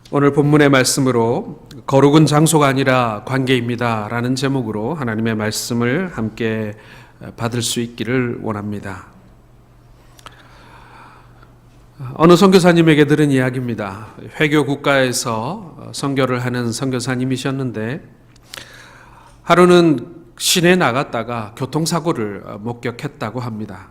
오늘 본문의 말씀으로 거룩은 장소가 아니라 관계입니다 라는 제목으로 하나님의 말씀을 함께 받을 수 있기를 원합니다. 어느 선교사님에게 들은 이야기입니다. 회교 국가에서 선교를 하는 선교사님이셨는데 하루는 시내에 나갔다가 교통사고를 목격했다고 합니다.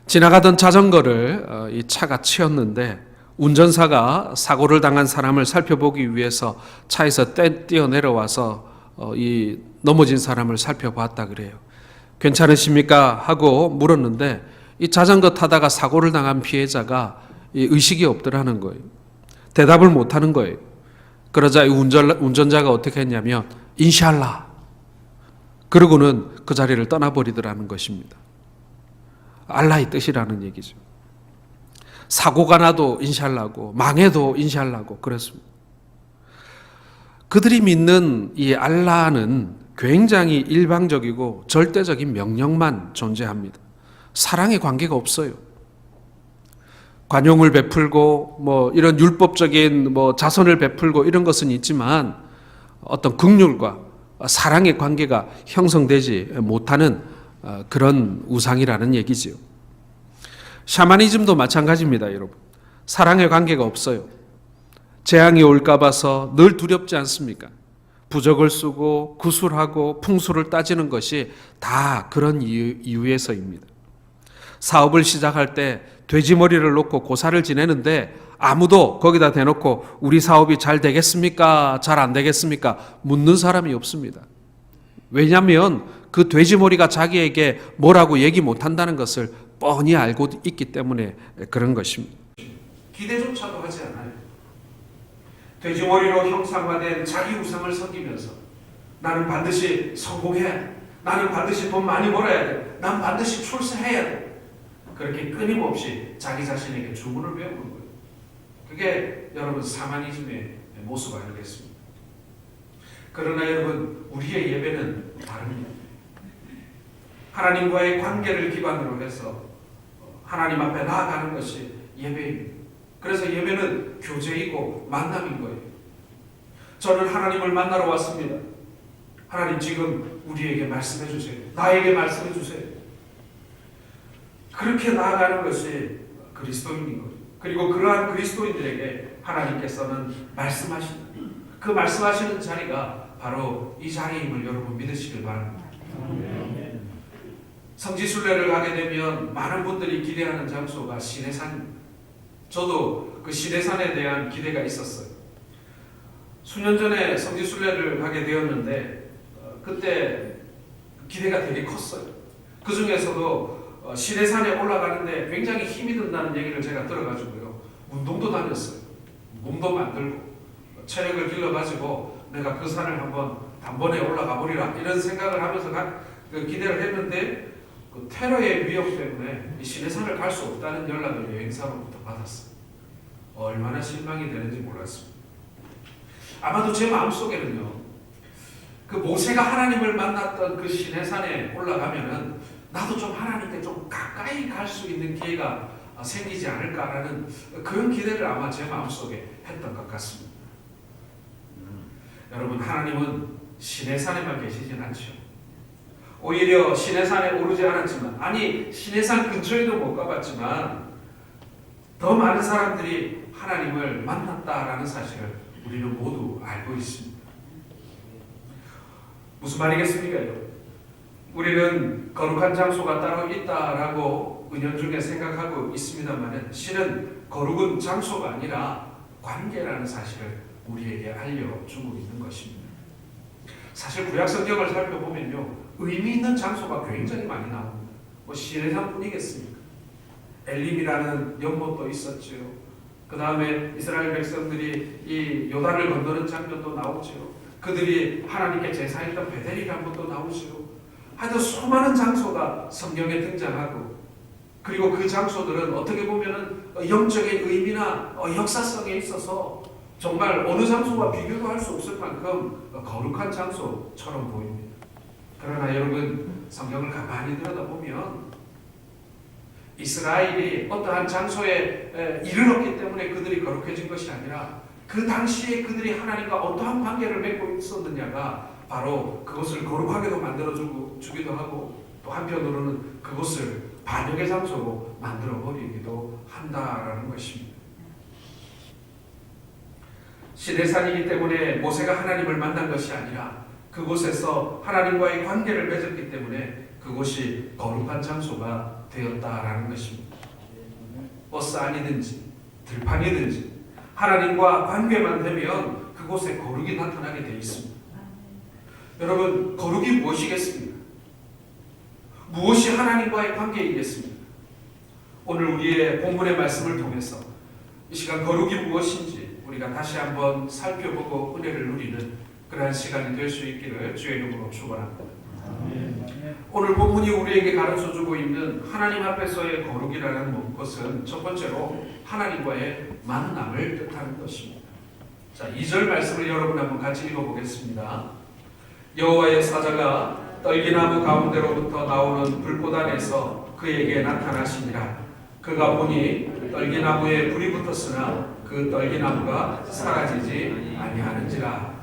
지나가던 자전거를 이 차가 치었는데 운전사가 사고를 당한 사람을 살펴보기 위해서 차에서 뛰어내려와서 이 넘어진 사람을 살펴봤다 그래요. 괜찮으십니까? 하고 물었는데 이 자전거 타다가 사고를 당한 피해자가 의식이 없더라는 거예요. 대답을 못하는 거예요. 그러자 운전자가 어떻게 했냐면 인샬라 그러고는 그 자리를 떠나버리더라는 것입니다. 알라의 뜻이라는 얘기죠. 사고가 나도 인샬라고 망해도 인샬라고 그랬습니다. 그들이 믿는 이 알라는 굉장히 일방적이고 절대적인 명령만 존재합니다. 사랑의 관계가 없어요. 관용을 베풀고 이런 율법적인 자선을 베풀고 이런 것은 있지만 어떤 긍휼과 사랑의 관계가 형성되지 못하는 그런 우상이라는 얘기지요. 샤머니즘도 마찬가지입니다, 여러분. 사랑의 관계가 없어요. 재앙이 올까 봐서 늘 두렵지 않습니까? 부적을 쓰고 구술하고 풍수를 따지는 것이 다 그런 이유에서입니다. 사업을 시작할 때 돼지머리를 놓고 고사를 지내는데 아무도 거기다 대놓고 우리 사업이 잘 되겠습니까? 잘 안 되겠습니까? 묻는 사람이 없습니다. 왜냐하면 그 돼지머리가 자기에게 뭐라고 얘기 못한다는 것을 뻔히 알고 있기 때문에 그런 것입니다. 기대조차도 하지 않아요. 돼지머리로 형상화된 자기 우상을 섬기면서 나는 반드시 성공해야 돼. 나는 반드시 돈 많이 벌어야 돼. 난 반드시 출세해야 돼. 그렇게 끊임없이 자기 자신에게 주문을 외우는 거예요. 그게 여러분 샤머니즘의 모습 아니겠습니까? 그러나 여러분 우리의 예배는 다릅니다. 하나님과의 관계를 기반으로 해서 하나님 앞에 나아가는 것이 예배입니다. 그래서 예배는 교제이고 만남인 거예요. 저는 하나님을 만나러 왔습니다. 하나님 지금 우리에게 말씀해 주세요. 나에게 말씀해 주세요. 그렇게 나아가는 것이 그리스도인인 거예요. 그리고 그러한 그리스도인들에게 하나님께서는 말씀하신다. 그 말씀하시는 자리가 바로 이 자리임을 여러분 믿으시길 바랍니다. 성지순례를 가게 되면 많은 분들이 기대하는 장소가 시내산입니다. 저도 그 시내산에 대한 기대가 있었어요. 수년 전에 성지순례를 가게 되었는데 그때 기대가 되게 컸어요. 그 중에서도 시내산에 올라가는데 굉장히 힘이 든다는 얘기를 제가 들어가지고요. 운동도 다녔어요. 몸도 만들고 체력을 길러가지고 내가 그 산을 한번 단번에 올라가 보리라 이런 생각을 하면서 기대를 했는데 그 테러의 위협 때문에 이 시내산을 갈 수 없다는 연락을 여행사로부터 받았어요. 얼마나 실망이 되는지 몰랐습니다. 아마도 제 마음속에는요. 그 모세가 하나님을 만났던 그 시내산에 올라가면은 나도 좀 하나님께 좀 가까이 갈 수 있는 기회가 생기지 않을까라는 그런 기대를 아마 제 마음속에 했던 것 같습니다. 여러분 하나님은 시내산에만 계시진 않죠. 오히려 시내산에 오르지 않았지만 시내산 근처에도 못 가봤지만 더 많은 사람들이 하나님을 만났다라는 사실을 우리는 모두 알고 있습니다. 무슨 말이겠습니까? 우리는 거룩한 장소가 따로 있다라고 은연중에 생각하고 있습니다만 실은 거룩은 장소가 아니라 관계라는 사실을 우리에게 알려주고 있는 것입니다. 사실 구약 성경을 살펴보면요. 의미 있는 장소가 굉장히 많이 나옵니다. 시내산뿐이겠습니까? 엘림이라는 연못도 있었죠. 그 다음에 이스라엘 백성들이 이 요단을 건너는 장면도 나오죠. 그들이 하나님께 제사했던 베델이라는 것도 나오죠. 하여튼 수많은 장소가 성경에 등장하고 그리고 그 장소들은 어떻게 보면 영적인 의미나 역사성에 있어서 정말 어느 장소와 비교도 할 수 없을 만큼 거룩한 장소처럼 보입니다. 그러나 여러분 성경을 가만히 들여다보면 이스라엘이 어떠한 장소에 이르렀기 때문에 그들이 거룩해진 것이 아니라 그 당시에 그들이 하나님과 어떠한 관계를 맺고 있었느냐가 바로 그것을 거룩하게도 만들어주기도 하고 또 한편으로는 그것을 반역의 장소로 만들어버리기도 한다라는 것입니다. 시내산이기 때문에 모세가 하나님을 만난 것이 아니라 그곳에서 하나님과의 관계를 맺었기 때문에 그곳이 거룩한 장소가 되었다라는 것입니다. 버스 안이든지 들판이든지 하나님과 관계만 되면 그곳에 거룩이 나타나게 되어 있습니다. 여러분, 거룩이 무엇이겠습니까? 무엇이 하나님과의 관계이겠습니까? 오늘 우리의 본문의 말씀을 통해서 이 시간 거룩이 무엇인지 우리가 다시 한번 살펴보고 은혜를 누리는 그러한 시간이 될 수 있기를 주의 이름으로 축원합니다. 오늘 본문이 우리에게 가르쳐주고 있는 하나님 앞에서의 거룩이라는 것은 첫 번째로 하나님과의 만남을 뜻하는 것입니다. 자, 2절 말씀을 여러분 한번 같이 읽어보겠습니다. 여호와의 사자가 떨기나무 가운데로부터 나오는 불꽃 안에서 그에게 나타나시니라. 그가 보니 떨기나무에 불이 붙었으나 그 떨기나무가 사라지지 아니하는지라.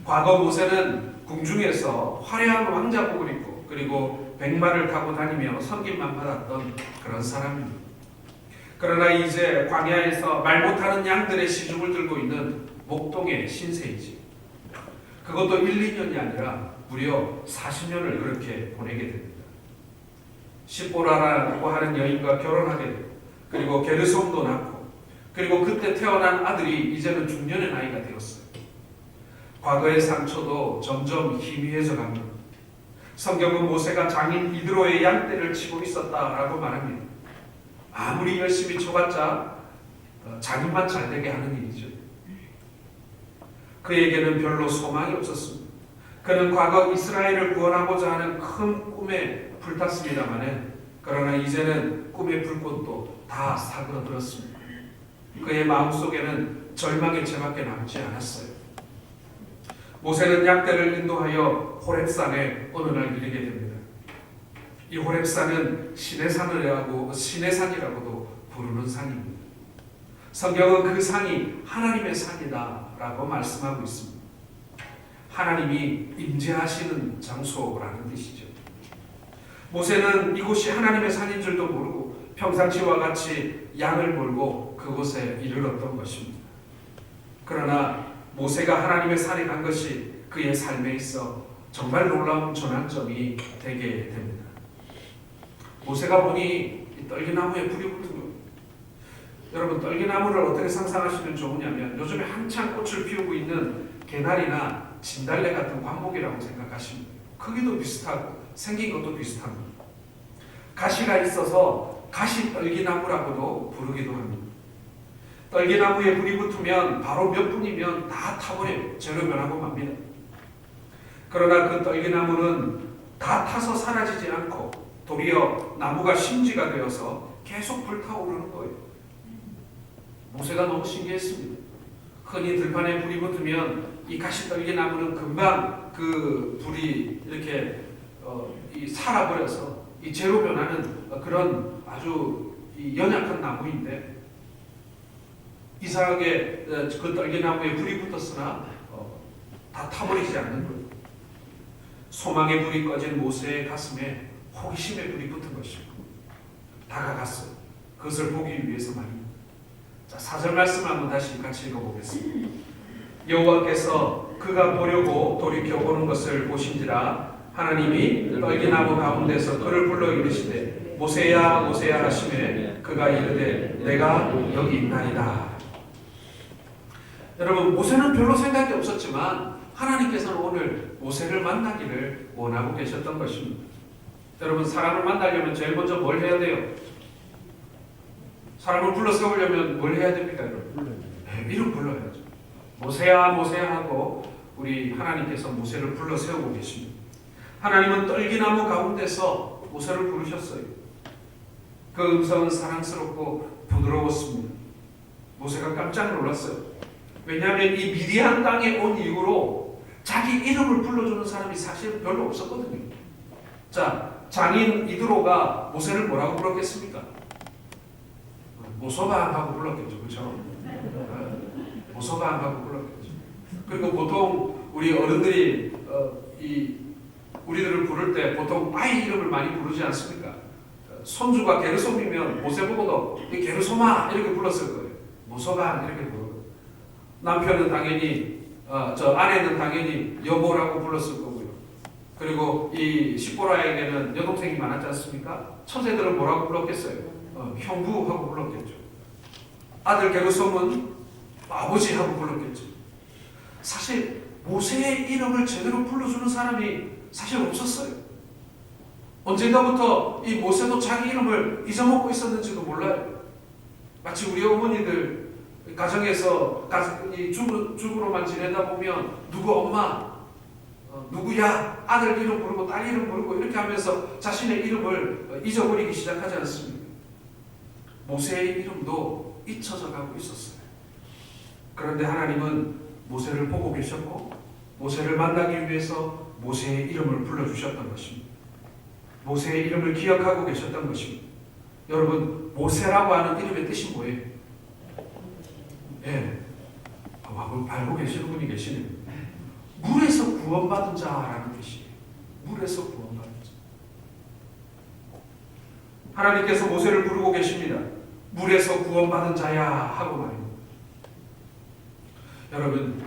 과거 모세는 궁중에서 화려한 왕자복을 입고 그리고 백마를 타고 다니며 섬김만 받았던 그런 사람입니다. 그러나 이제 광야에서 말 못하는 양들의 시중을 들고 있는 목동의 신세이지. 그것도 1, 2년이 아니라 무려 40년을 그렇게 보내게 됩니다. 십보라라고 하는 여인과 결혼하게 되고 그리고 게르솜도 낳고 그리고 그때 태어난 아들이 이제는 중년의 나이가 되었어요. 과거의 상처도 점점 희미해져 갑니다. 성경은 모세가 장인 이드로의 양떼를 치고 있었다라고 말합니다. 아무리 열심히 쳐봤자 자기만 잘되게 하는 일이죠. 그에게는 별로 소망이 없었습니다. 그는 과거 이스라엘을 구원하고자 하는 큰 꿈에 불탔습니다만 그러나 이제는 꿈의 불꽃도 다 사그러들었습니다. 그의 마음속에는 절망의 채밖에 남지 않았어요. 모세는 양떼를 인도하여 호렙산에 어느 날 이르게 됩니다. 이 호렙산은 시내산이라고도 부르는 산입니다. 성경은 그 산이 하나님의 산이다라고 말씀하고 있습니다. 하나님이 임재하시는 장소라는 뜻이죠. 모세는 이곳이 하나님의 산인 줄도 모르고 평상시와 같이 양을 몰고 그곳에 이르렀던 것입니다. 그러나 모세가 하나님의 산에 간 것이 그의 삶에 있어 정말 놀라운 전환점이 되게 됩니다. 모세가 보니 이 떨기나무에 불이 붙은 것. 여러분, 떨기나무를 어떻게 상상하시면 좋으냐면 요즘에 한창 꽃을 피우고 있는 개나리나 진달래 같은 관목이라고 생각하시면 돼요. 크기도 비슷하고 생긴 것도 비슷합니다. 가시가 있어서 가시 떨기나무라고도 부르기도 합니다. 떨기나무에 불이 붙으면 바로 몇 분이면 다 타버려요. 재로 변하고 맙니다. 그러나 그 떨기나무는 다 타서 사라지지 않고 도리어 나무가 심지가 되어서 계속 불타오르는 거예요. 모세가 너무 신기했습니다. 흔히 들판에 불이 붙으면 이 가시 떨기나무는 금방 그 불이 이렇게 살아버려서 이 재로 변하는 그런 아주 연약한 나무인데 이상하게 그 떨기나무에 불이 붙었으나 다 타버리지 않는 거예요. 소망의 불이 꺼진 모세의 가슴에 호기심의 불이 붙은 것입니다. 다가갔어요. 그것을 보기 위해서 말입니다. 자, 4절 말씀 한번 다시 같이 읽어보겠습니다. 여호와께서 그가 보려고 돌이켜보는 것을 보신지라. 하나님이 떨기나무 가운데서 그를 불러 이르시되 모세야 모세야 하시매 그가 이르되 내가 여기 있나이다. 여러분, 모세는 별로 생각이 없었지만 하나님께서는 오늘 모세를 만나기를 원하고 계셨던 것입니다. 여러분, 사람을 만나려면 제일 먼저 뭘 해야 돼요? 사람을 불러 세우려면 뭘 해야 됩니까, 여러분? 이름 불러야죠. 모세야 모세야 하고 우리 하나님께서 모세를 불러 세우고 계십니다. 하나님은 떨기나무 가운데서 모세를 부르셨어요. 그 음성은 사랑스럽고 부드러웠습니다. 모세가 깜짝 놀랐어요. 왜냐하면 이 미디안 땅에 온 이후로 자기 이름을 불러주는 사람이 사실 별로 없었거든요. 자, 장인 이드로가 모세를 뭐라고 불렀겠습니까? 모소방 하고 불렀겠죠. 그렇죠? 모서방하고 불렀겠죠. 그리고 보통 우리 어른들이 우리들을 부를 때 보통 아이 이름을 많이 부르지 않습니까? 손주가 게르솜이면 모세 보고도 게르솜아 이렇게 불렀을 거예요. 모서방 이렇게 부르고, 남편은 당연히 저 아내는 당연히 여보라고 불렀을 거고요. 그리고 이 시보라에게는 여동생이 많았지 않습니까? 처제들은 뭐라고 불렀겠어요? 형부하고 불렀겠죠. 아들 게르솜은 아버지하고 불렀겠죠. 사실 모세의 이름을 제대로 불러주는 사람이 사실 없었어요. 언젠가부터 이 모세도 자기 이름을 잊어먹고 있었는지도 몰라요. 마치 우리 어머니들 가정에서 주부로만 지내다 보면 누구 엄마, 누구야 아들 이름 부르고 딸 이름 부르고 이렇게 하면서 자신의 이름을 잊어버리기 시작하지 않습니까? 모세의 이름도 잊혀져 가고 있었어요. 그런데 하나님은 모세를 보고 계셨고 모세를 만나기 위해서 모세의 이름을 불러주셨던 것입니다. 모세의 이름을 기억하고 계셨던 것입니다. 여러분, 모세라고 하는 이름의 뜻이 뭐예요? 예, 알고 계시는 분이 계시네요. 물에서 구원받은 자라는 뜻이에요. 물에서 구원받은 자. 하나님께서 모세를 부르고 계십니다. 물에서 구원받은 자야 하고 말입니다. 여러분,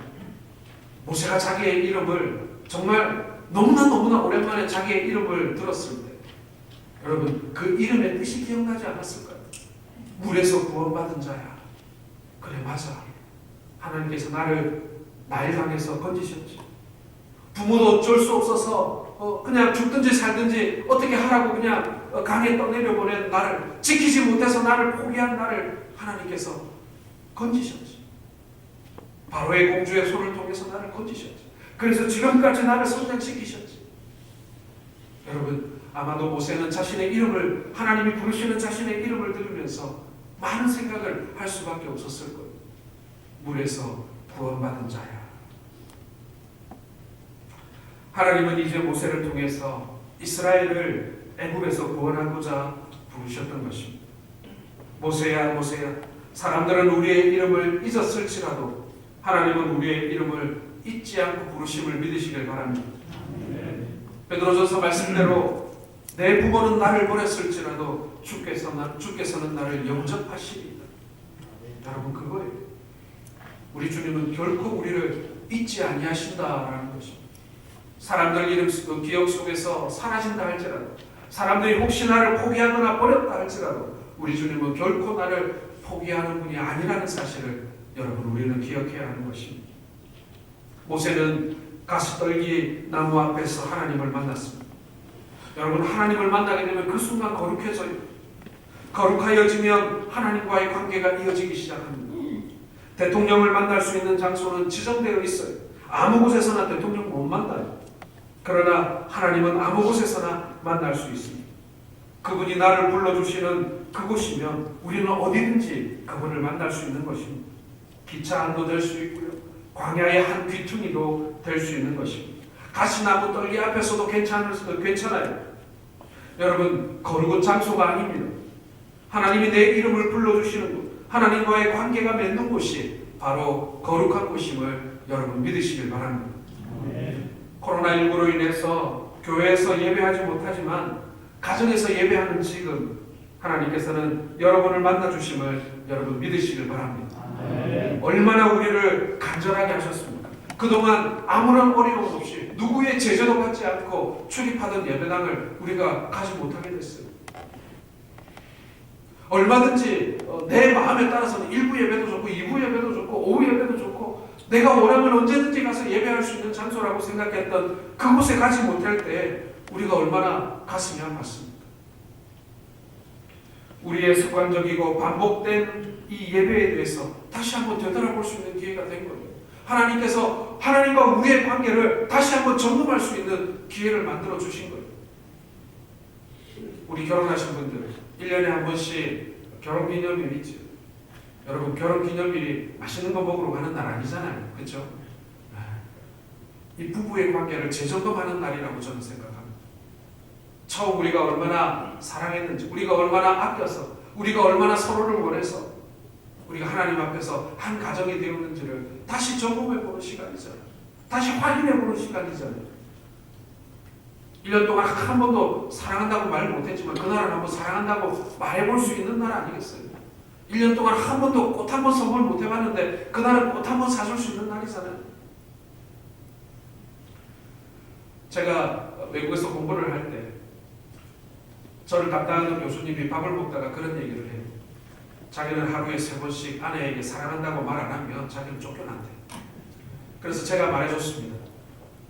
모세가 자기의 이름을 정말 너무나 오랜만에 자기의 이름을 들었을 때 여러분 그 이름의 뜻이 기억나지 않았을까요? 물에서 구원받은 자야. 그래 맞아. 하나님께서 날 향해서 건지셨지. 부모도 어쩔 수 없어서 그냥 죽든지 살든지 어떻게 하라고 그냥 강에 떠내려보낸 나를, 지키지 못해서 나를 포기한 나를 하나님께서 건지셨지. 바로의 공주의 손을 통해서 나를 건지셨지. 그래서 지금까지 나를 성장시키셨지. 여러분, 아마도 모세는 자신의 이름을, 하나님이 부르시는 자신의 이름을 들으면서 많은 생각을 할 수밖에 없었을 거예요. 물에서 구원받은 자야. 하나님은 이제 모세를 통해서 이스라엘을 애굽에서 구원하고자 부르셨던 것입니다. 모세야 모세야, 사람들은 우리의 이름을 잊었을지라도 하나님은 우리의 이름을 잊지 않고 부르심을 믿으시길 바랍니다. 베드로전서 말씀대로 내 부모는 나를 버렸을지라도 주께서는 나를 영접하시리이다. 여러분, 그거예요. 우리 주님은 결코 우리를 잊지 아니하신다라는 것입니다. 사람들 이름 기억 속에서 사라진다 할지라도, 사람들이 혹시 나를 포기하거나 버렸다 할지라도 우리 주님은 결코 나를 포기하는 분이 아니라는 사실을 여러분 우리는 기억해야 하는 것입니다. 모세는 가시떨기 나무 앞에서 하나님을 만났습니다. 여러분, 하나님을 만나게 되면 그 순간 거룩해져요. 거룩하여지면 하나님과의 관계가 이어지기 시작합니다. 대통령을 만날 수 있는 장소는 지정되어 있어요. 아무 곳에서나 대통령 못 만나요. 그러나 하나님은 아무 곳에서나 만날 수 있습니다. 그분이 나를 불러주시는 그곳이면 우리는 어디든지 그분을 만날 수 있는 것입니다. 기차 안도 될 수 있고요, 광야의 한 귀퉁이도 될 수 있는 것입니다. 가시나무 떨기 앞에서도 괜찮아요. 여러분, 거룩은 장소가 아닙니다. 하나님이 내 이름을 불러주시는 곳, 하나님과의 관계가 맺는 곳이 바로 거룩한 곳임을 여러분 믿으시길 바랍니다. 코로나19로 인해서 교회에서 예배하지 못하지만 가정에서 예배하는 지금 하나님께서는 여러분을 만나주심을 여러분 믿으시길 바랍니다. 얼마나 우리를 간절하게 하셨습니까? 그동안 아무런 어려움 없이 누구의 제재도 받지 않고 출입하던 예배당을 우리가 가지 못하게 됐어요. 얼마든지 내 마음에 따라서는 1부 예배도 좋고 2부 예배도 좋고 오후 예배도 좋고 내가 원하면 언제든지 가서 예배할 수 있는 장소라고 생각했던 그곳에 가지 못할 때 우리가 얼마나 가슴이 아팠습니까? 우리의 습관적이고 반복된 이 예배에 대해서 다시 한번 되돌아볼 수 있는 기회가 된 거예요. 하나님께서 하나님과 우리의 관계를 다시 한번 점검할 수 있는 기회를 만들어 주신 거예요. 우리 결혼하신 분들 1년에 한 번씩 결혼기념일 있죠. 여러분, 결혼기념일이 맛있는 거 먹으러 가는 날 아니잖아요. 그렇죠? 이 부부의 관계를 재점검하는 날이라고 저는 생각합니다. 처음 우리가 얼마나 사랑했는지, 우리가 얼마나 아껴서, 우리가 얼마나 서로를 원해서 우리가 하나님 앞에서 한 가정이 되었는지를 다시 점검해보는 시간이잖아요. 다시 확인해보는 시간이잖아요. 1년 동안 한 번도 사랑한다고 말 못했지만 그날은 한번 사랑한다고 말해볼 수 있는 날 아니겠어요? 1년 동안 한 번도 꽃 한 번 선물 못해봤는데 그날은 꽃 한 번 사줄 수 있는 날이잖아요. 제가 외국에서 공부를 할 때 저를 담당하는 교수님이 밥을 먹다가 그런 얘기를 해요. 자기는 하루에 3번씩 아내에게 사랑한다고 말 안 하면 자기는 쫓겨난대. 그래서 제가 말해줬습니다.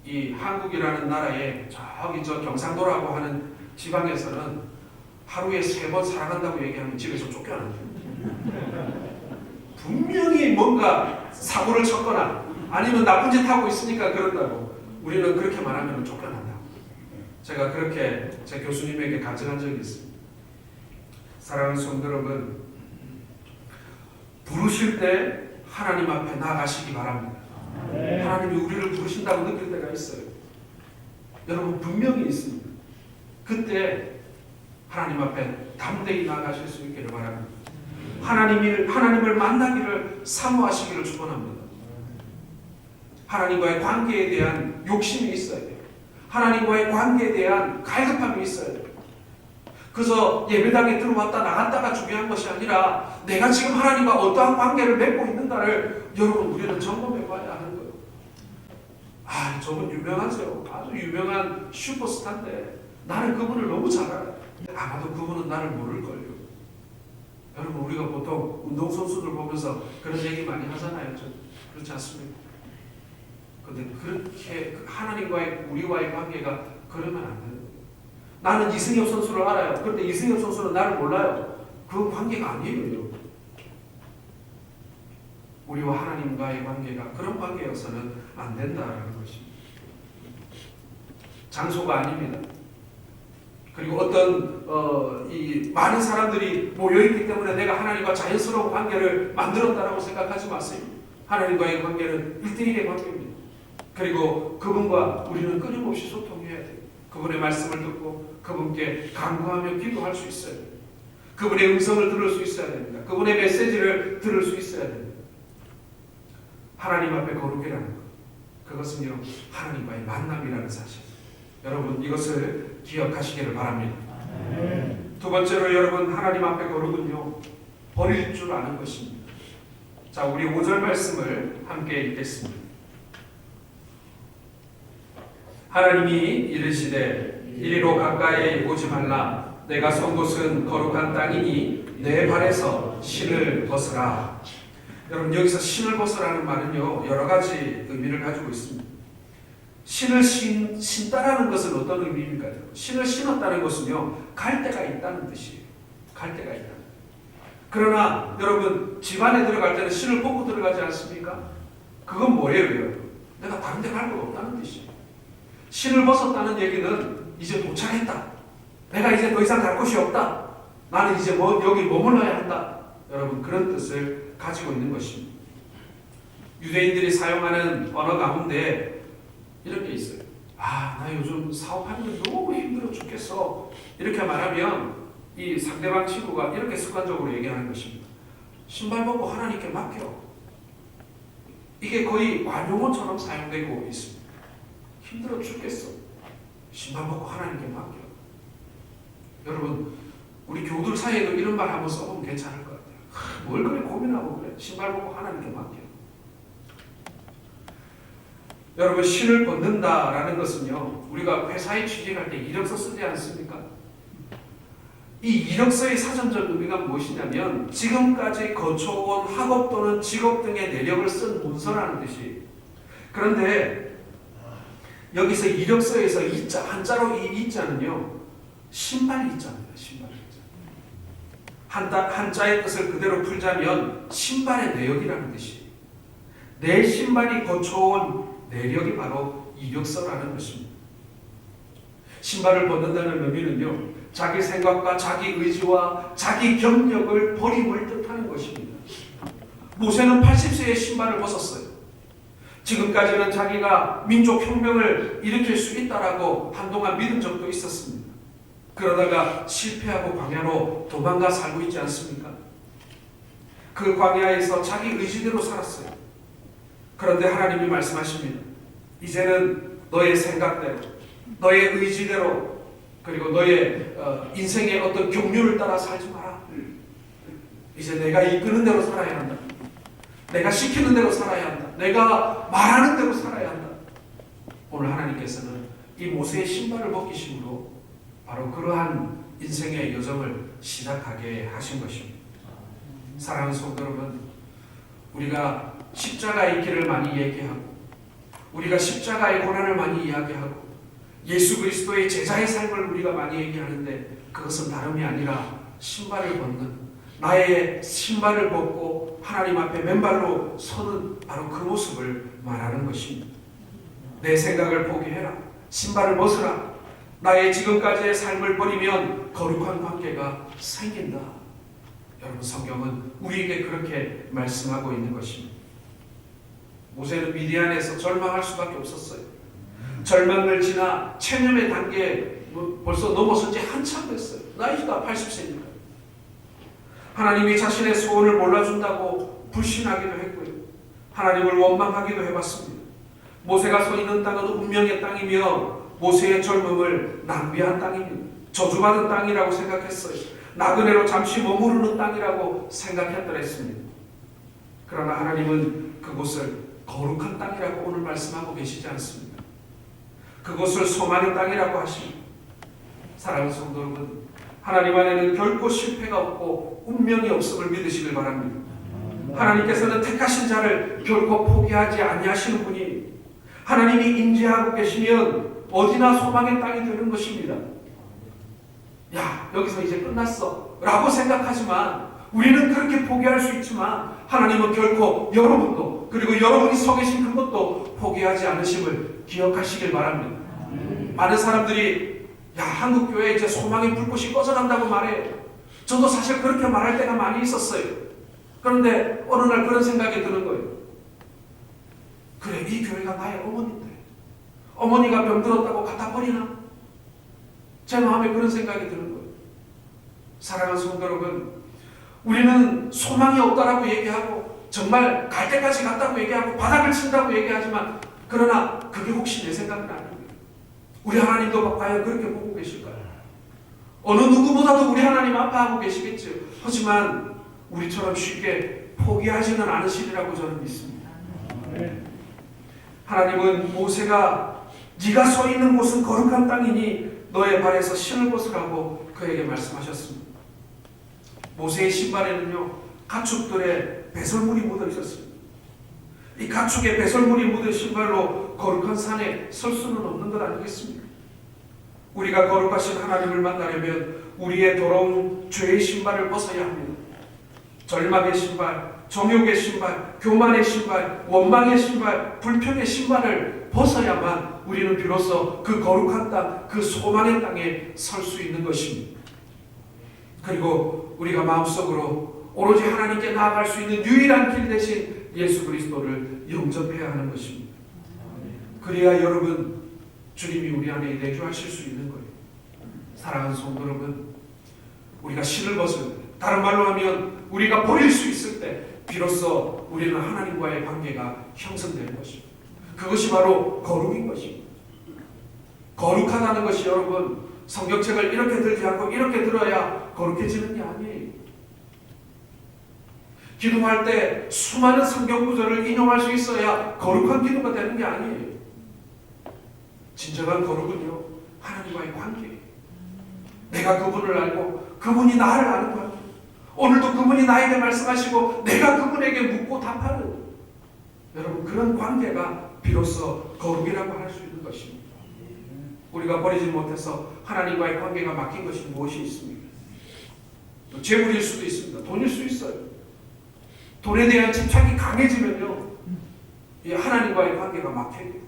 이 한국이라는 나라에 저기 저 경상도라고 하는 지방에서는 하루에 3번 사랑한다고 얘기하면 집에서 쫓겨난대. 분명히 뭔가 사고를 쳤거나 아니면 나쁜 짓 하고 있으니까 그런다고. 우리는 그렇게 말하면 쫓겨난다. 제가 그렇게 제 교수님에게 간증한 적이 있습니다. 사랑하는 성도 여러분, 부르실 때 하나님 앞에 나아가시기 바랍니다. 하나님이 우리를 부르신다고 느낄 때가 있어요. 여러분 분명히 있습니다. 그때 하나님 앞에 담대히 나아가실 수 있기를 바랍니다. 하나님을 만나기를 사모하시기를 축원합니다. 하나님과의 관계에 대한 욕심이 있어야 돼요. 하나님과의 관계에 대한 갈급함이 있어야 돼요. 그래서 예배당에 들어왔다 나갔다가 중요한 것이 아니라 내가 지금 하나님과 어떠한 관계를 맺고 있는가를 여러분 우리는 점검해 봐야 하는 거예요. 아, 저분 유명하죠. 아주 유명한 슈퍼스타인데 나는 그분을 너무 잘 알아요. 아마도 그분은 나를 모를걸요. 여러분 우리가 보통 운동선수들 보면서 그런 얘기 많이 하잖아요. 그렇지 않습니까? 근데 그렇게 하나님과의 우리와의 관계가 그러면 안 되는 거예요. 나는 이승엽 선수를 알아요. 그런데 이승엽 선수는 나를 몰라요. 그건 관계가 아니에요. 여러분. 우리와 하나님과의 관계가 그런 관계여서는 안 된다라는 것입니다. 장소가 아닙니다. 그리고 어떤 이 많은 사람들이 모여있기 때문에 내가 하나님과 자연스러운 관계를 만들었다라고 생각하지 마세요. 하나님과의 관계는 1대1의 관계입니다. 그리고 그분과 우리는 끊임없이 소통해야 돼요. 그분의 말씀을 듣고 그분께 간구하며 기도할 수 있어야 돼요. 그분의 음성을 들을 수 있어야 됩니다. 그분의 메시지를 들을 수 있어야 됩니다. 하나님 앞에 거룩이라는 것, 그것은요 하나님과의 만남이라는 사실. 여러분 이것을 기억하시기를 바랍니다. 두 번째로 여러분 하나님 앞에 거룩은요 버릴 줄 아는 것입니다. 자, 우리 5절 말씀을 함께 읽겠습니다. 하나님이 이르시되 이리로 가까이 오지 말라. 내가 선 곳은 거룩한 땅이니 내 발에서 신을 벗으라. 여러분 여기서 신을 벗으라는 말은요 여러 가지 의미를 가지고 있습니다. 신을 신다라는 것은 어떤 의미입니까? 신을 신었다는 것은요 갈 데가 있다는 뜻이에요. 갈 데가 있다. 그러나 여러분 집안에 들어갈 때는 신을 벗고 들어가지 않습니까? 그건 뭐예요? 여러분? 내가 다른 데 갈 곳 없다는 뜻이에요. 신을 벗었다는 얘기는 이제 도착했다. 내가 이제 더 이상 갈 곳이 없다. 나는 이제 여기 머물러야 한다. 여러분 그런 뜻을 가지고 있는 것입니다. 유대인들이 사용하는 언어 가운데 이런 게 있어요. 아, 나 요즘 사업하는 게 너무 힘들어 죽겠어. 이렇게 말하면 이 상대방 친구가 이렇게 습관적으로 얘기하는 것입니다. 신발 벗고 하나님께 맡겨. 이게 거의 관용어처럼 사용되고 있습니다. 힘들어 죽겠어. 신발 벗고 하나님께 맡겨. 여러분 우리 교우들 사이에도 이런 말 한번 써보면 괜찮을 것 같아요. 뭘 그래 고민하고 그래. 신발 벗고 하나님께 맡겨. 여러분 신을 벗는다라는 것은요 우리가 회사에 취직할 때 이력서 쓰지 않습니까? 이 이력서의 사전적 의미가 무엇이냐면 지금까지 거쳐온 학업 또는 직업 등의 내력을 쓴 문서라는 뜻이에요. 그런데 여기서 이력서에서 이자, 한자로 이 이자는요 신발 이자입니다. 신발 이자. 한자의 뜻을 그대로 풀자면 신발의 내역이라는 뜻이에요. 내 신발이 거쳐온 내력이 바로 이력서라는 것입니다. 신발을 벗는다는 의미는요 자기 생각과 자기 의지와 자기 경력을 버림을 뜻하는 것입니다. 모세는 80세에 신발을 벗었어요. 지금까지는 자기가 민족혁명을 일으킬 수 있다라고 한동안 믿은 적도 있었습니다. 그러다가 실패하고 광야로 도망가 살고 있지 않습니까? 그 광야에서 자기 의지대로 살았어요. 그런데 하나님이 말씀하십니다. 이제는 너의 생각대로, 너의 의지대로, 그리고 너의 인생의 어떤 경륜을 따라 살지 마라. 이제 내가 이끄는 대로 살아야 한다. 내가 시키는 대로 살아야 한다. 내가 말하는 대로 살아야 한다. 오늘 하나님께서는 이 모세의 신발을 벗기심으로 바로 그러한 인생의 여정을 시작하게 하신 것입니다. 사랑하는 성도 여러분, 우리가 십자가의 길을 많이 얘기하고, 우리가 십자가의 고난을 많이 이야기하고, 예수 그리스도의 제자의 삶을 우리가 많이 얘기하는데, 그것은 다름이 아니라 신발을 벗는, 나의 신발을 벗고 하나님 앞에 맨발로 서는 바로 그 모습을 말하는 것입니다. 내 생각을 포기해라. 신발을 벗으라. 나의 지금까지의 삶을 버리면 거룩한 관계가 생긴다. 여러분, 성경은 우리에게 그렇게 말씀하고 있는 것입니다. 모세는 미디안에서 절망할 수밖에 없었어요. 절망을 지나 체념의 단계에 벌써 넘어선 지 한참 됐어요. 나이가 80세니까. 하나님이 자신의 소원을 몰라준다고 불신하기도 했고요. 하나님을 원망하기도 해봤습니다. 모세가 서 있는 땅은 운명의 땅이며 모세의 젊음을 낭비한 땅입니다. 저주받은 땅이라고 생각했어요. 나그네로 잠시 머무르는 땅이라고 생각했더랬습니다. 그러나 하나님은 그곳을 거룩한 땅이라고 오늘 말씀하고 계시지 않습니다. 그곳을 소망의 땅이라고 하십니다. 사랑하는 성도 여러분, 하나님 안에는 결코 실패가 없고 운명이 없음을 믿으시길 바랍니다. 하나님께서는 택하신 자를 결코 포기하지 아니하시는 분이, 하나님이 임재하고 계시면 어디나 소망의 땅이 되는 것입니다. 야, 여기서 이제 끝났어 라고 생각하지만, 우리는 그렇게 포기할 수 있지만 하나님은 결코 여러분도, 그리고 여러분이 서 계신 그것도 포기하지 않으심을 기억하시길 바랍니다. 많은 사람들이 야, 한국교회 이제 소망의 불꽃이 꺼져간다고 말해요. 저도 사실 그렇게 말할 때가 많이 있었어요. 그런데 어느 날 그런 생각이 드는 거예요. 그래, 이 교회가 나의 어머니인데 어머니가 병들었다고 갖다 버리나? 제 마음에 그런 생각이 드는 거예요. 사랑하는 성도 여러분, 우리는 소망이 없다라고 얘기하고, 정말 갈 때까지 갔다고 얘기하고, 바닥을 친다고 얘기하지만, 그러나 그게 혹시 내 생각은 아닙니다. 우리 하나님도 과연 그렇게 보고 계실까요? 어느 누구보다도 우리 하나님 아파하고 계시겠죠. 하지만 우리처럼 쉽게 포기하지는 않으시리라고 저는 믿습니다. 하나님은 모세가 네가 서 있는 곳은 거룩한 땅이니 너의 발에서 신을 벗으라고 그에게 말씀하셨습니다. 모세의 신발에는요, 가축들의 배설물이 묻어 있었습니다. 이 가축의 배설물이 묻은 신발로 거룩한 산에 설 수는 없는 것 아니겠습니까? 우리가 거룩하신 하나님을 만나려면 우리의 더러운 죄의 신발을 벗어야 합니다. 절망의 신발, 정욕의 신발, 교만의 신발, 원망의 신발, 불평의 신발을 벗어야만 우리는 비로소 그 거룩한 땅, 그 소망의 땅에 설 수 있는 것입니다. 그리고 우리가 마음속으로 오로지 하나님께 나아갈 수 있는 유일한 길 대신 예수 그리스도를 영접해야 하는 것입니다. 그래야 여러분, 주님이 우리 안에 내주하실 수 있는 거예요. 사랑하는 성도 여러분, 우리가 신을 벗을 때, 다른 말로 하면 우리가 버릴 수 있을 때 비로소 우리는 하나님과의 관계가 형성되는 것입니다. 그것이 바로 거룩인 것입니다. 거룩하다는 것이 여러분, 성경책을 이렇게 들지 않고 이렇게 들어야 거룩해지는 게 아니에요. 기도할 때 수많은 성경 구절을 인용할 수 있어야 거룩한 기도가 되는 게 아니에요. 진정한 거룩은요, 하나님과의 관계예요. 내가 그분을 알고 그분이 나를 아는 관계. 오늘도 그분이 나에게 말씀하시고 내가 그분에게 묻고 답하는, 여러분, 그런 관계가 비로소 거룩이라고 할 수 있는 것입니다. 우리가 버리지 못해서 하나님과의 관계가 막힌 것이 무엇이 있습니까? 재물일 수도 있습니다. 돈일 수 있어요. 돈에 대한 집착이 강해지면요, 이 하나님과의 관계가 막혀요.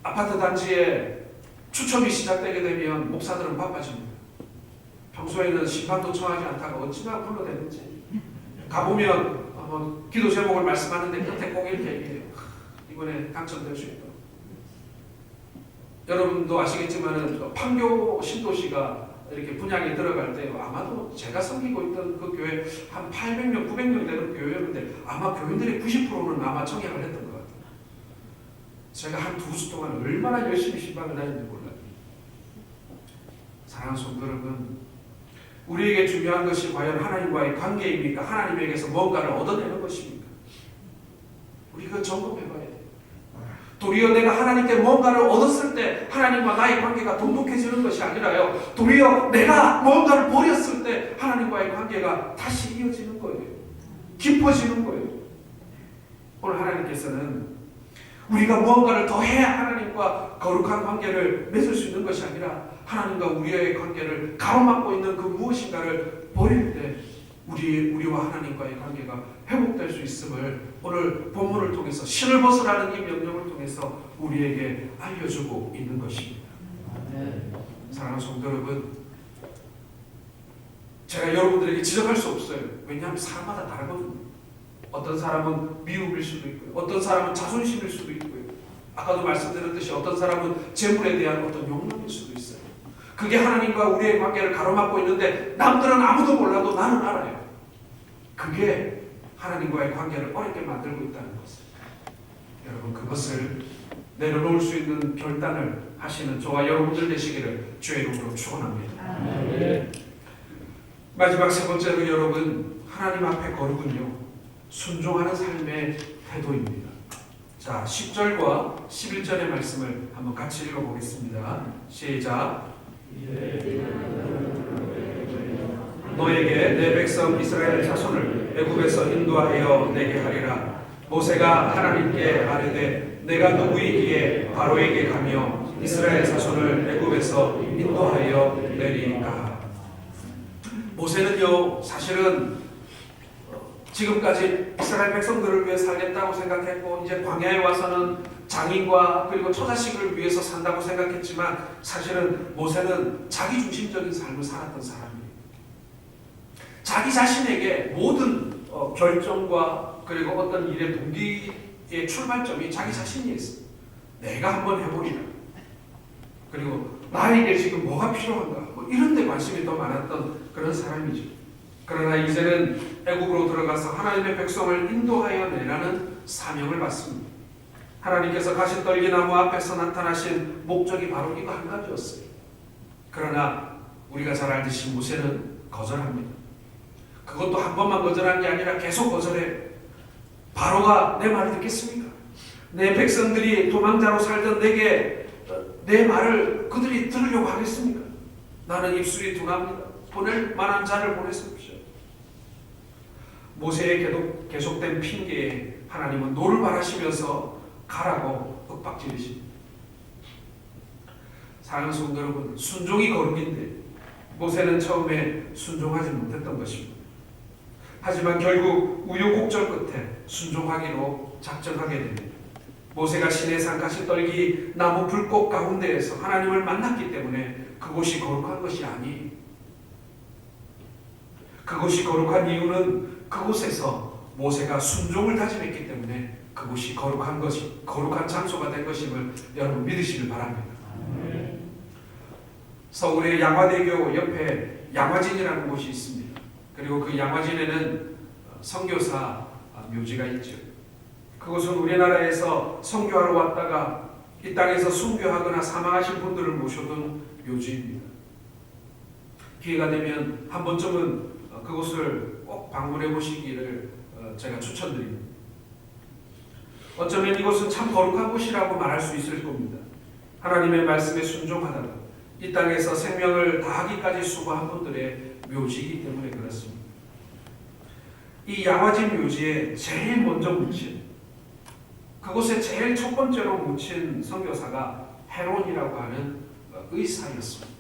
아파트 단지에 추첨이 시작되게 되면 목사들은 바빠집니다. 평소에는 심판도 청하지 않다가 어찌나 불러대는지. 가보면 기도 제목을 말씀하는데 끝에 꼭 이렇게 얘기해요. 이번에 당첨될 수 있도록. 여러분도 아시겠지만은 판교 신도시가 이렇게 분양에 들어갈 때 아마도 제가 섬기고 있던 그 교회 한 800명, 900명 되는 교회였는데 아마 교인들의 90%는 아마 청약을 했던 것 같아요. 제가 한 2주 동안 얼마나 열심히 신방을 다녔는지 몰라요. 사랑하는 성도 여러분, 우리에게 중요한 것이 과연 하나님과의 관계입니까? 하나님에게서 뭔가를 얻어내는 것입니까? 우리가 점검해봐야 돼요. 도리어 내가 하나님께 뭔가를 얻었을 때 하나님과 나의 관계가 돈독해지는 것이 아니라요, 도리어 내가 뭔가를 버렸을 때 하나님과의 관계가 다시 이어지는 거예요. 깊어지는 거예요. 오늘 하나님께서는 우리가 무언가를 더 해야 하나님과 거룩한 관계를 맺을 수 있는 것이 아니라 하나님과 우리의 관계를 가로막고 있는 그 무엇인가를 버릴 때 우리와 하나님과의 관계가 회복될 수 있음을 오늘 본문을 통해서 신을 벗으라는 이 명령을 통해서 우리에게 알려주고 있는 것입니다. 사랑하는 성도 여러분, 제가 여러분들에게 지적할 수 없어요. 왜냐하면 사람마다 다르거든요. 어떤 사람은 미움일 수도 있고요, 어떤 사람은 자존심일 수도 있고요, 아까도 말씀드렸듯이 어떤 사람은 재물에 대한 어떤 욕망일 수도 있어요. 그게 하나님과 우리의 관계를 가로막고 있는데 남들은 아무도 몰라도 나는 알아요. 그게 하나님과의 관계를 어렵게 만들고 있다는 것을, 여러분, 그것을 내려놓을 수 있는 결단을 하시는 저와 여러분들 되시기를 주의 이름으로 축원합니다. 마지막 세 번째로 여러분, 하나님 앞에 거룩은요, 순종하는 삶의 태도입니다. 자, 10절과 11절의 말씀을 한번 같이 읽어보겠습니다. 시작. 너에게 내 백성 이스라엘 자손을 애굽에서 인도하여 내게 하리라. 모세가 하나님께 아뢰되 내가 누구이기에 바로에게 가며 이스라엘 자손을 애굽에서 인도하여 내리까. 모세는요, 사실은 지금까지 이스라엘 백성들을 위해 살겠다고 생각했고 이제 광야에 와서는 장인과 그리고 처자식을 위해서 산다고 생각했지만 사실은 모세는 자기중심적인 삶을 살았던 사람이에요. 자기 자신에게 모든 결정과 그리고 어떤 일의 동기의 출발점이 자기 자신이었어요. 내가 한번 해보리라. 그리고 나에게 지금 뭐가 필요한가, 뭐 이런 데 관심이 더 많았던 그런 사람이죠. 그러나 이제는 애국으로 들어가서 하나님의 백성을 인도하여 내라는 사명을 받습니다. 하나님께서 가시떨기나무 앞에서 나타나신 목적이 바로 이거 한 가지였어요. 그러나 우리가 잘 알듯이 모세는 거절합니다. 그것도 한 번만 거절한 게 아니라 계속 거절해요. 바로가 내 말을 듣겠습니까? 내 백성들이 도망자로 살던 내게 내 말을 그들이 들으려고 하겠습니까? 나는 입술이 둔합니다. 보낼 만한 자를 보내십시오. 모세의 계속된 핑계에 하나님은 노를 바라시면서 가라고 윽박지르십니다. 사랑하는 성도 여러분, 순종이 거룩인데 모세는 처음에 순종하지 못했던 것입니다. 하지만 결국 우여곡절 끝에 순종하기로 작정하게 됩니다. 모세가 시내산 가시떨기 나무 불꽃 가운데에서 하나님을 만났기 때문에 그곳이 거룩한 것이 아니에요. 그곳이 거룩한 이유는 그곳에서 모세가 순종을 다짐했기 때문에 그곳이 거룩한 것이, 거룩한 장소가 된 것임을 여러분 믿으시길 바랍니다. 서울의 양화대교 옆에 양화진이라는 곳이 있습니다. 그리고 그 양화진에는 선교사 묘지가 있죠. 그곳은 우리나라에서 선교하러 왔다가 이 땅에서 순교하거나 사망하신 분들을 모셔둔 묘지입니다. 기회가 되면 한 번쯤은 그곳을 꼭 방문해 보시기를 제가 추천드립니다. 어쩌면 이곳은 참 거룩한 곳이라고 말할 수 있을 겁니다. 하나님의 말씀에 순종하다가 이 땅에서 생명을 다하기까지 수고한 분들의 묘지이기 때문에 그렇습니다. 이 양화진 묘지에 제일 먼저 묻힌, 그곳에 제일 첫 번째로 묻힌 선교사가 헤론이라고 하는 의사였습니다.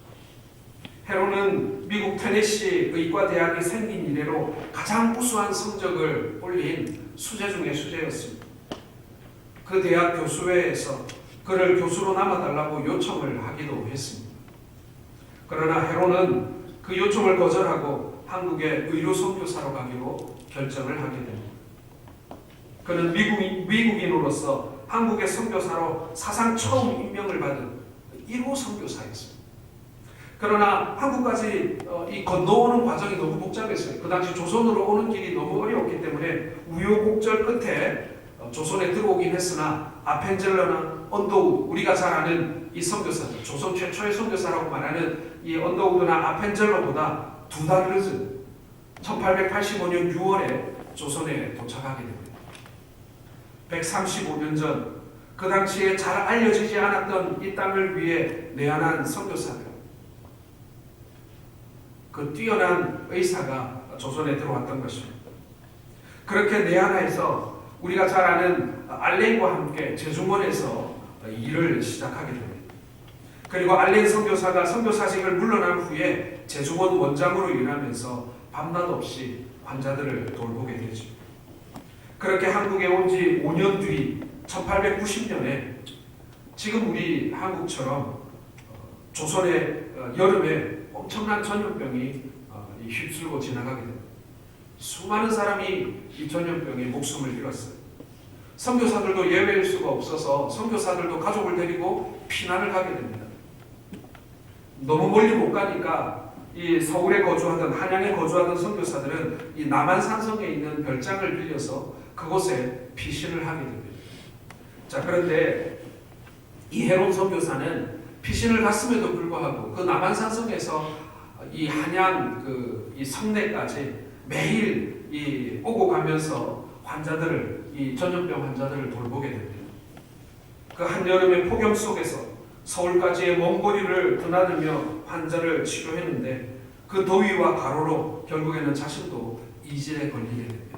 헤론은 미국 테네시 의과대학이 생긴 이래로 가장 우수한 성적을 올린 수재 중의 수재였습니다. 그 대학 교수회에서 그를 교수로 남아달라고 요청을 하기도 했습니다. 그러나 헤론은 그 요청을 거절하고 한국의 의료 선교사로 가기로 결정을 하게 됩니다. 그는 미국인으로서 한국의 선교사로 사상 처음 임명을 받은 1호 선교사였습니다. 그러나 한국까지 이 건너오는 과정이 너무 복잡했어요. 그 당시 조선으로 오는 길이 너무 어려웠기 때문에 우여곡절 끝에 조선에 들어오긴 했으나 아펜젤러나 언더우드, 우리가 잘 아는 이 선교사들, 조선 최초의 선교사라고 말하는 이 언더우드나 아펜젤러보다 2달 늦은 1885년 6월에 조선에 도착하게 됩니다. 135년 전 그 당시에 잘 알려지지 않았던 이 땅을 위해 내한한 선교사들, 그 뛰어난 의사가 조선에 들어왔던 것입니다. 그렇게 내한하에서 우리가 잘 아는 알렌과 함께 제중원에서 일을 시작하게 됩니다. 그리고 알렌 선교사가 선교사직을 물러난 후에 제중원 원장으로 일하면서 밤낮 없이 환자들을 돌보게 되죠. 그렇게 한국에 온 지 5년 뒤 1890년에 지금 우리 한국처럼 조선의 여름에 엄청난 전염병이 휩쓸고 지나가게 됩니다. 수많은 사람이 이 전염병에 목숨을 잃었어요. 선교사들도 예외일 수가 없어서 선교사들도 가족을 데리고 피난을 가게 됩니다. 너무 멀리 못 가니까 이 서울에 거주하던, 한양에 거주하던 선교사들은 이 남한산성에 있는 별장을 빌려서 그곳에 피신을 하게 됩니다. 자, 그런데 이 해론 선교사는 피신을 갔음에도 불구하고 그 남한산성에서 이 한양 이 성내까지 매일 이 오고 가면서 환자들을, 이 전염병 환자들을 돌보게 됩니다. 그 한여름의 폭염 속에서 서울까지의 먼 거리를 드나들며 환자를 치료했는데 그 더위와 가로로 결국에는 자신도 이질에 걸리게 됩니다.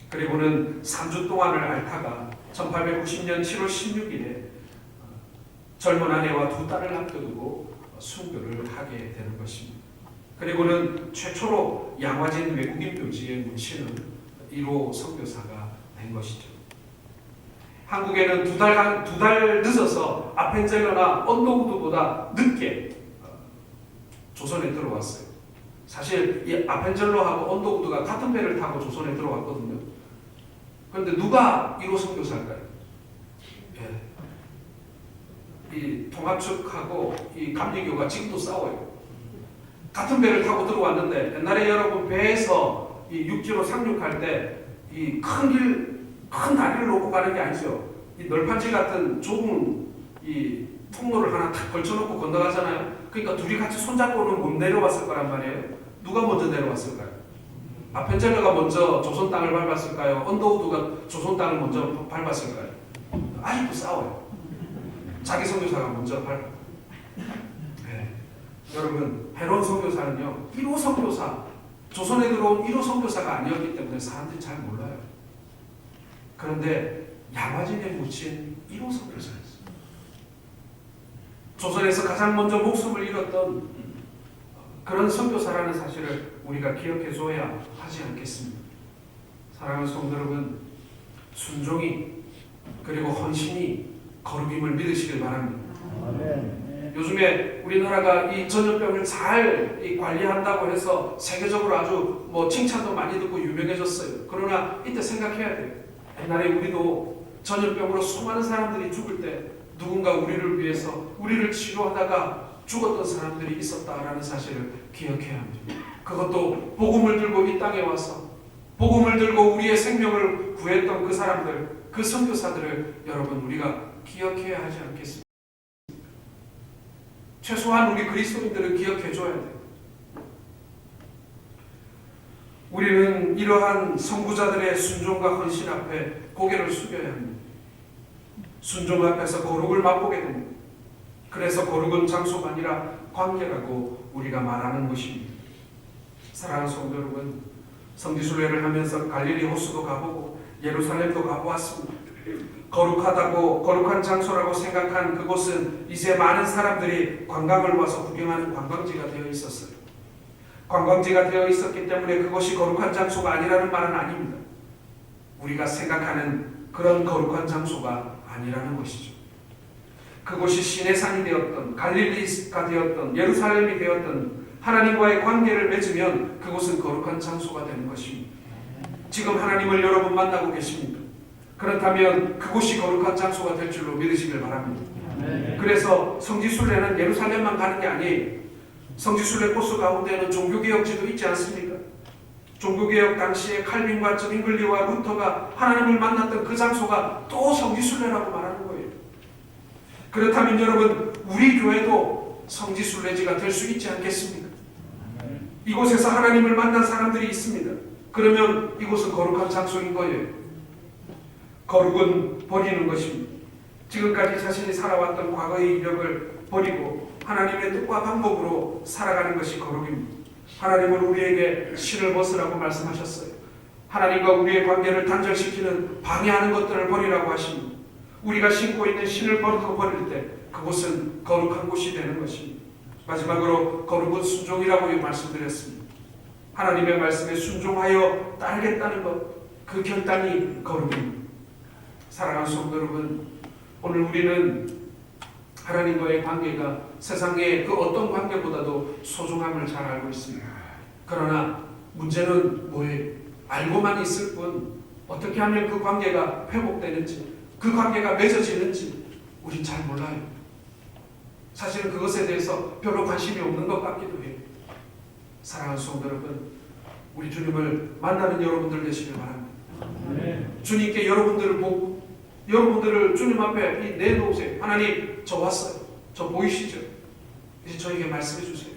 그리고는 3주 동안을 앓다가 1890년 7월 16일에 젊은 아내와 2딸을 남겨두고 순교를 하게 되는 것입니다. 그리고는 최초로 양화진 외국인 묘지에 묻히는 1호 선교사가 된 것이죠. 한국에는 2달 늦어서 아펜젤러나 언더우드보다 늦게 조선에 들어왔어요. 사실 이 아펜젤러하고 언더우드가 같은 배를 타고 조선에 들어왔거든요. 그런데 누가 1호 선교사일까요? 이 통합 측하고 이 감리교가 지금도 싸워요. 같은 배를 타고 들어왔는데 옛날에 여러분 배에서 이 육지로 상륙할 때 이 큰 다리를 놓고 가는 게 아니죠. 이 널판지 같은 좁은 이 통로를 하나 탁 걸쳐놓고 건너가잖아요. 그러니까 둘이 같이 손잡고는 못 내려왔을 거란 말이에요. 누가 먼저 내려왔을까요? 아펜젤러가 먼저 조선 땅을 밟았을까요? 언더우드가 조선 땅을 먼저 밟았을까요? 아직도 싸워요. 자기 선교사가 먼저 밟아. 네. 여러분, 헤론 선교사는요 1호 선교사, 조선에 들어온 1호 선교사가 아니었기 때문에 사람들이 잘 몰라요. 그런데 양화진에 묻힌 1호 선교사였어요. 조선에서 가장 먼저 목숨을 잃었던 그런 선교사라는 사실을 우리가 기억해줘야 하지 않겠습니까? 사랑하는 성도 여러분, 순종이 그리고 헌신이 거룩임을 믿으시길 바랍니다. 요즘에 우리나라가 이 전염병을 잘 관리한다고 해서 세계적으로 아주 칭찬도 많이 듣고 유명해졌어요. 그러나 이때 생각해야 돼요. 옛날에 우리도 전염병으로 수많은 사람들이 죽을 때 누군가 우리를 위해서 우리를 치료하다가 죽었던 사람들이 있었다라는 사실을 기억해야 합니다. 그것도 복음을 들고 이 땅에 와서 복음을 들고 우리의 생명을 구했던 그 사람들, 그 선교사들을 여러분 우리가 기억해야 하지 않겠습니까? 최소한 우리 그리스도인들은 기억해줘야 돼요. 우리는 이러한 선구자들의 순종과 헌신 앞에 고개를 숙여야 합니다. 순종 앞에서 거룩을 맛보게 됩니다. 그래서 거룩은 장소가 아니라 관계라고 우리가 말하는 것입니다. 사랑하는 성도 여러분, 성지순례를 하면서 갈릴리 호수도 가보고 예루살렘도 가보았습니다. 거룩한 장소라고 생각한 그곳은 이제 많은 사람들이 관광을 와서 구경하는 관광지가 되어 있었어요. 관광지가 되어 있었기 때문에 그것이 거룩한 장소가 아니라는 말은 아닙니다. 우리가 생각하는 그런 거룩한 장소가 아니라는 것이죠. 그곳이 시내산이 되었던 갈릴리가 되었던 예루살렘이 되었던 하나님과의 관계를 맺으면 그곳은 거룩한 장소가 되는 것입니다. 지금 하나님을 여러분 만나고 계십니까? 그렇다면 그곳이 거룩한 장소가 될 줄로 믿으시길 바랍니다. 그래서 성지순례는 예루살렘만 가는 게 아니에요. 성지순례 코스 가운데는 종교개혁지도 있지 않습니까? 종교개혁 당시에 칼빈과 저빙글리와 루터가 하나님을 만났던 그 장소가 또 성지순례라고 말하는 거예요. 그렇다면 여러분, 우리 교회도 성지순례지가 될 수 있지 않겠습니까? 이곳에서 하나님을 만난 사람들이 있습니다. 그러면 이곳은 거룩한 장소인 거예요. 거룩은 버리는 것입니다. 지금까지 자신이 살아왔던 과거의 이력을 버리고 하나님의 뜻과 방법으로 살아가는 것이 거룩입니다. 하나님은 우리에게 신을 벗으라고 말씀하셨어요. 하나님과 우리의 관계를 단절시키는 방해하는 것들을 버리라고 하십니다. 우리가 신고 있는 신을 버릴 때 그곳은 거룩한 곳이 되는 것입니다. 마지막으로 거룩은 순종이라고 말씀드렸습니다. 하나님의 말씀에 순종하여 따르겠다는 것, 그 결단이 거룩입니다. 사랑하는 성도 여러분, 오늘 우리는 하나님과의 관계가 세상의 그 어떤 관계보다도 소중함을 잘 알고 있습니다. 그러나 문제는 뭐예요? 알고만 있을 뿐 어떻게 하면 그 관계가 회복되는지, 그 관계가 맺어지는지 우린 잘 몰라요. 사실은 그것에 대해서 별로 관심이 없는 것 같기도 해요. 사랑하는 성도 여러분, 우리 주님을 만나는 여러분들 되시길 바랍니다. 주님께 여러분들을 보고 여러분들을 주님 앞에 내놓으세요. 하나님, 저 왔어요. 저 보이시죠? 이제 저에게 말씀해 주세요.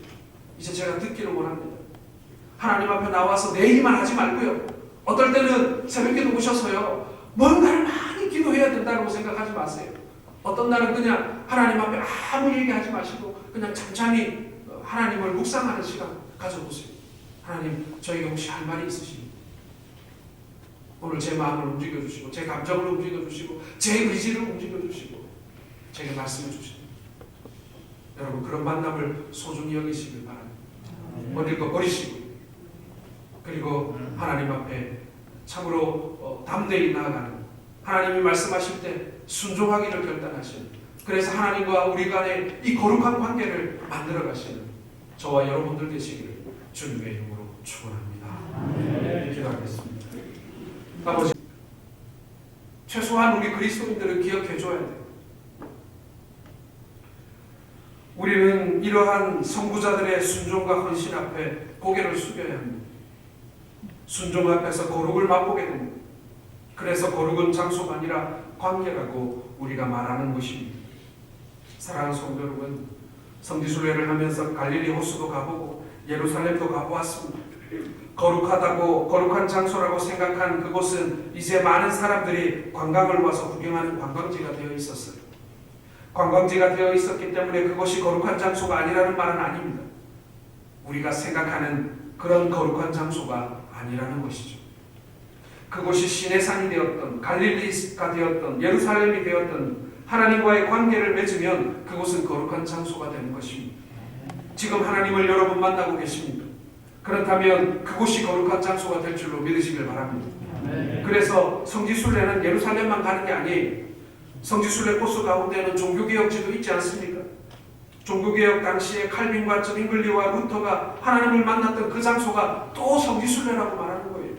이제 제가 듣기를 원합니다. 하나님 앞에 나와서 내 얘기만 하지 말고요. 어떨 때는 새벽에도 오셔서요, 뭔가를 많이 기도해야 된다고 생각하지 마세요. 어떤 날은 그냥 하나님 앞에 아무 얘기하지 마시고 그냥 잠잠히 하나님을 묵상하는 시간 가져보세요. 하나님, 저에게 혹시 할 말이 있으십니까? 오늘 제 마음을 움직여주시고 제 감정을 움직여주시고 제 의지를 움직여주시고 제게 말씀해 주십니다. 여러분, 그런 만남을 소중히 여기시길 바랍니다. 버릴 거 버리시고, 그리고 하나님 앞에 참으로 담대히 나아가는, 하나님이 말씀하실 때 순종하기를 결단하시는, 그래서 하나님과 우리 간의 이 거룩한 관계를 만들어 가시는 저와 여러분들 되시기를 주님의 이름으로 축원합니다. 기도하겠습니다. 아버지, 최소한 우리 그리스도인들은 기억해 줘야 돼요. 우리는 이러한 선구자들의 순종과 헌신 앞에 고개를 숙여야 합니다. 순종 앞에서 거룩을 맛보게 됩니다. 그래서 거룩은 장소가 아니라 관계라고 우리가 말하는 것입니다. 사랑하는 성도 여러분, 성지순례를 하면서 갈릴리 호수도 가보고 예루살렘도 가보았습니다. 거룩하다고, 거룩한 장소라고 생각한 그곳은 이제 많은 사람들이 관광을 와서 구경하는 관광지가 되어 있었어요. 관광지가 되어 있었기 때문에 그것이 거룩한 장소가 아니라는 말은 아닙니다. 우리가 생각하는 그런 거룩한 장소가 아니라는 것이죠. 그곳이 시내산이 되었던, 갈릴리가 되었던, 예루살렘이 되었던 하나님과의 관계를 맺으면 그곳은 거룩한 장소가 되는 것입니다. 지금 하나님을 여러분 만나고 계십니까? 그렇다면 그곳이 거룩한 장소가 될 줄로 믿으시길 바랍니다. 그래서 성지순례는 예루살렘만 가는 게 아니에요. 성지순례 코스 가운데는 종교개혁지도 있지 않습니까? 종교개혁 당시에 칼빈과 저빙글리와 루터가 하나님을 만났던 그 장소가 또 성지순례라고 말하는 거예요.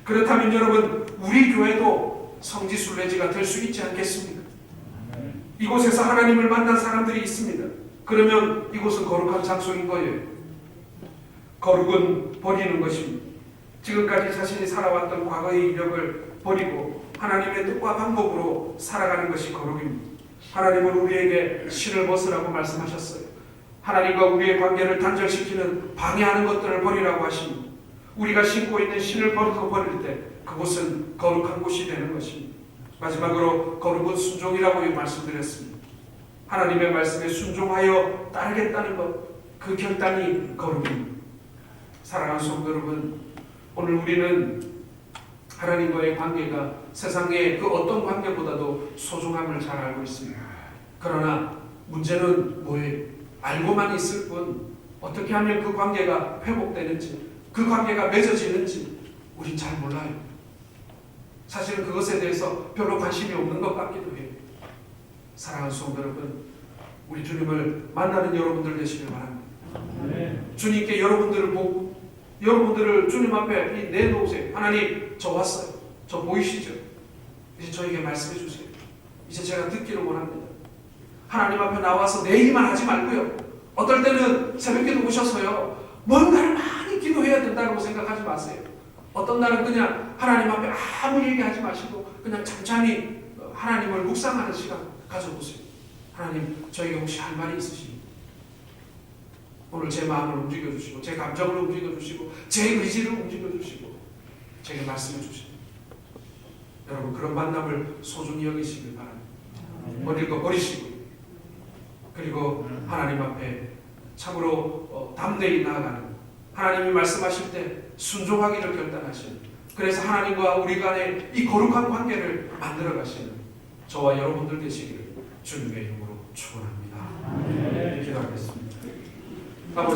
그렇다면 여러분, 우리 교회도 성지순례지가 될 수 있지 않겠습니까? 이곳에서 하나님을 만난 사람들이 있습니다. 그러면 이곳은 거룩한 장소인 거예요. 거룩은 버리는 것입니다. 지금까지 자신이 살아왔던 과거의 이력을 버리고 하나님의 뜻과 방법으로 살아가는 것이 거룩입니다. 하나님은 우리에게 신을 벗으라고 말씀하셨어요. 하나님과 우리의 관계를 단절시키는 방해하는 것들을 버리라고 하십니다. 우리가 신고 있는 신을 버릴 때 그곳은 거룩한 곳이 되는 것입니다. 마지막으로 거룩은 순종이라고 말씀드렸습니다. 하나님의 말씀에 순종하여 따르겠다는 것, 그 결단이 거룩입니다. 사랑하는 성도 여러분, 오늘 우리는 하나님과의 관계가 세상의 그 어떤 관계보다도 소중함을 잘 알고 있습니다. 그러나 문제는 뭐예요? 알고만 있을 뿐 어떻게 하면 그 관계가 회복되는지, 그 관계가 맺어지는지 우린 잘 몰라요. 사실은 그것에 대해서 별로 관심이 없는 것 같기도 해요. 사랑하는 성도 여러분, 우리 주님을 만나는 여러분들 되시길 바랍니다. 주님께 여러분들을 보고 여러분들을 주님 앞에 내놓으세요. 하나님, 저 왔어요. 저 보이시죠? 이제 저에게 말씀해 주세요. 이제 제가 듣기를 원합니다. 하나님 앞에 나와서 내 얘기만 하지 말고요. 어떨 때는 새벽기도 오셔서요, 뭔가를 많이 기도해야 된다고 생각하지 마세요. 어떤 날은 그냥 하나님 앞에 아무 얘기하지 마시고 그냥 잠잠히 하나님을 묵상하는 시간 가져보세요. 하나님, 저에게 혹시 할 말이 있으십니까? 오늘 제 마음을 움직여주시고 제 감정을 움직여주시고 제 의지를 움직여주시고 제게 말씀해 주십니다. 여러분, 그런 만남을 소중히 여기시길 바랍니다. 버릴 거 버리시고, 그리고 하나님 앞에 참으로 담대히 나아가는, 하나님이 말씀하실 때 순종하기를 결단하시는, 그래서 하나님과 우리 간의 이 거룩한 관계를 만들어 가시는 저와 여러분들 되시기를 주님의 이름으로 축원합니다. 기도하겠습니다. 아버지,